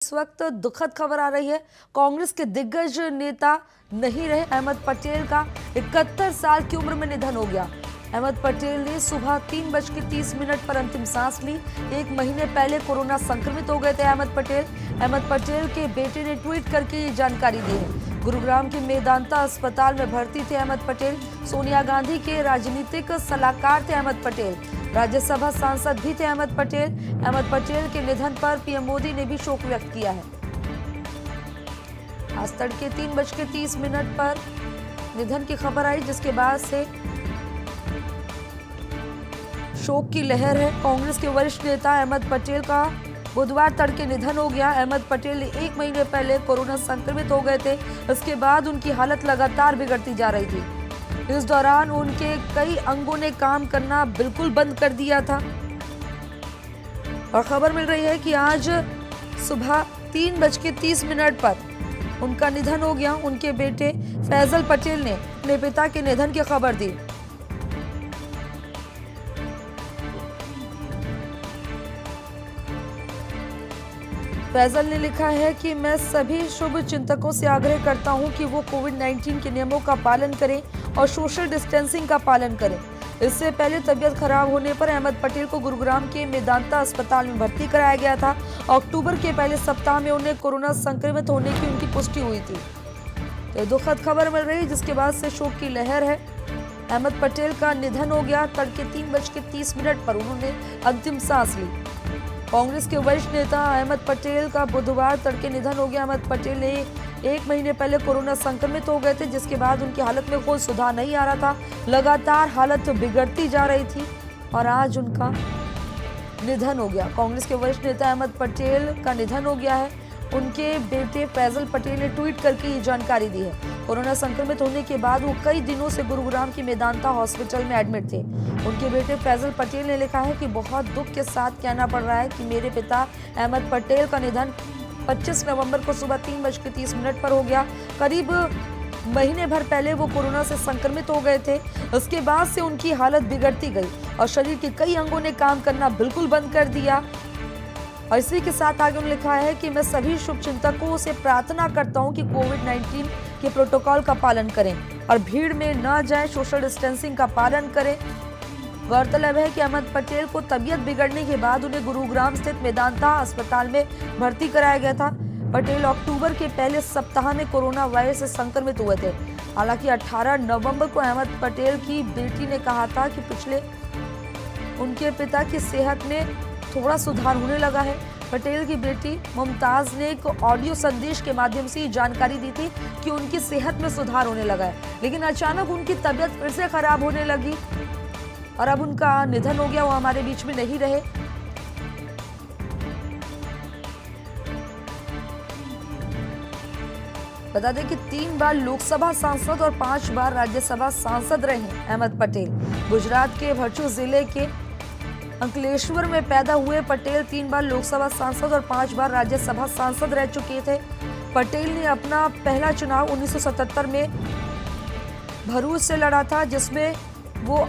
इस वक्त दुखद खबर आ रही है। कांग्रेस के दिग्गज नेता नहीं रहे अहमद पटेल का 71 साल की उम्र में निधन हो गया। अहमद पटेल ने सुबह 3:30 पर अंतिम सांस ली। एक महीने पहले कोरोना संक्रमित हो गए थे अहमद पटेल के बेटे ने ट्वीट करके ये जानकारी दी है। गुरुग्राम के मेदांता अस्पताल में भर्ती थे अहमद पटेल। सोनिया गांधी के राजनीतिक सलाहकार थे अहमद पटेल। राज्यसभा सांसद भी थे अहमद पटेल के निधन पर पीएम मोदी ने भी शोक व्यक्त किया है। आज तड़के 3:30 पर निधन की खबर आई, जिसके बाद से शोक की लहर है। कांग्रेस के वरिष्ठ नेता अहमद पटेल का बुधवार तड़के निधन हो गया। अहमद पटेल 1 महीने पहले कोरोना संक्रमित हो गए थे। इसके बाद उनकी हालत लगातार बिगड़ती जा रही थी। इस दौरान उनके कई अंगों ने काम करना बिल्कुल बंद कर दिया था और खबर मिल रही है कि आज सुबह 3:30 पर उनका निधन हो गया। उनके बेटे फैजल पटेल ने अपने पिता के निधन की खबर दी। फैजल ने लिखा है कि मैं सभी शुभ चिंतकों से आग्रह करता हूं कि वो कोविड-19 के नियमों का पालन करें और सोशल डिस्टेंसिंग का पालन करें। इससे पहले तबीयत खराब होने पर अहमद पटेल को गुरुग्राम के मेदांता अस्पताल में भर्ती कराया गया था। अक्टूबर के पहले सप्ताह में उन्हें कोरोना संक्रमित होने की उनकी पुष्टि हुई थी। तो दुखद खबर मिल रही, जिसके बाद से शोक की लहर है। अहमद पटेल का निधन हो गया। तड़के 3:30 पर उन्होंने अंतिम सांस ली। कांग्रेस के वरिष्ठ नेता अहमद पटेल का बुधवार तड़के निधन हो गया। अहमद पटेल ने 1 महीने पहले कोरोना संक्रमित हो गए थे, जिसके बाद उनकी हालत में कोई सुधार नहीं आ रहा था। लगातार हालत बिगड़ती जा रही थी और आज उनका निधन हो गया। कांग्रेस के वरिष्ठ नेता अहमद पटेल का निधन हो गया है। उनके बेटे फैजल पटेल ने ट्वीट करके ये जानकारी दी है। कोरोना संक्रमित होने के बाद वो कई दिनों से गुरुग्राम की मेदांता हॉस्पिटल में एडमिट थे। उनके बेटे फैजल पटेल ने लिखा है कि बहुत दुख के साथ कहना पड़ रहा है कि मेरे पिता अहमद पटेल का निधन 25 नवंबर को सुबह 3:30 पर हो गया। करीब महीने भर पहले वो कोरोना से संक्रमित हो गए थे। उसके बाद से उनकी हालत बिगड़ती गई और शरीर के कई अंगों ने काम करना बिल्कुल बंद कर दिया। और इसी के साथ आगे उन्होंने लिखा है कि मैं सभी शुभचिंतकों से प्रार्थना करता हूं कि कोविड-19 के प्रोटोकॉल का पालन करें और भीड़ में न जाएं, सोशल डिस्टेंसिंग का पालन करें। गौरतलब है कि अहमद पटेल को तबीयत बिगड़ने के बाद उन्हें गुरुग्राम स्थित मेदांता अस्पताल में भर्ती कराया गया था। पटेल अक्टूबर के पहले सप्ताह में कोरोना वायरस से संक्रमित हुए थे। हालांकि 18 नवंबर को अहमद पटेल की बेटी ने कहा था कि पिछले उनके पिता की सेहत में थोड़ा सुधार होने लगा है। पटेल की बेटी मुमताज ने एक ऑडियो संदेश के माध्यम से जानकारी दी थी कि उनकी सेहत में सुधार होने लगा है, लेकिन अचानक उनकी तबीयत फिर से खराब होने लगी और अब उनका निधन हो गया। वो हमारे बीच में नहीं रहे। बता दें कि 3 बार लोकसभा सांसद और 5 बार राज्यसभा सांसद रहे हैं अहमद पटेल। गुजरात के भरूच जिले के अंकलेश्वर में पैदा हुए पटेल 3 बार लोकसभा सांसद और 5 बार राज्यसभा सांसद रह चुके थे। पटेल ने अपना पहला चुनाव 1977 में भरूच से लड़ा था, जिसमें वो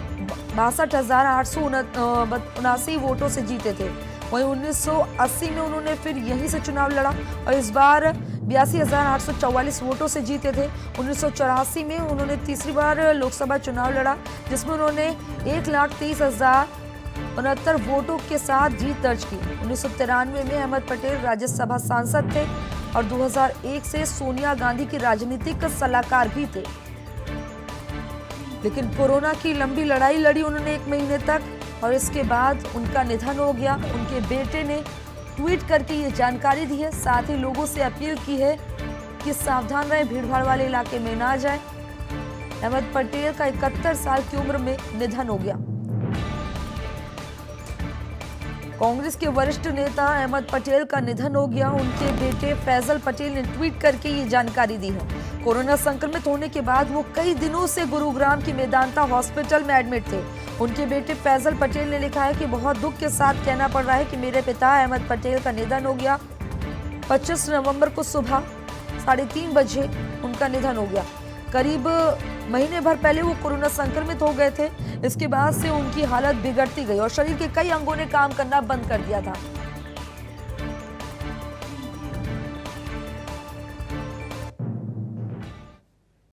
62,879 वोटों से जीते थे। वहीं 1980 में उन्होंने फिर यहीं से चुनाव लड़ा और इस बार 82,844 वोटों से जीते थे। 1984 में उन्होंने तीसरी बार लोकसभा चुनाव लड़ा, जिसमें उन्होंने 1,30,069 वोटों के साथ जीत दर्ज की। 1993 में अहमद पटेल राज्यसभा सांसद थे और 2001 से सोनिया गांधी की राजनीतिक सलाहकार भी थे। लेकिन कोरोना की लंबी लड़ाई लड़ी उन्होंने 1 महीने तक और इसके बाद उनका निधन हो गया। उनके बेटे ने ट्वीट करके ये जानकारी दी है। साथ ही लोगों से अपील की है कि सावधान रहें, भीड़भाड़ वाले इलाके में ना जाएं। अहमद पटेल का 71 साल की उम्र में निधन हो गया। कांग्रेस के वरिष्ठ नेता अहमद पटेल का निधन हो गया। उनके बेटे फैजल पटेल ने ट्वीट करके ये जानकारी दी है। कोरोना संक्रमित होने के बाद वो कई दिनों से गुरुग्राम की मेदांता हॉस्पिटल में एडमिट थे। उनके बेटे फैजल पटेल ने लिखा है कि बहुत दुख के साथ कहना पड़ रहा है कि मेरे पिता अहमद पटेल का निधन हो गया। 25 नवंबर को सुबह 3:30 बजे उनका निधन हो गया। करीब महीने भर पहले वो कोरोना संक्रमित हो गए थे। इसके बाद से उनकी हालत बिगड़ती गई और शरीर के कई अंगों ने काम करना बंद कर दिया था।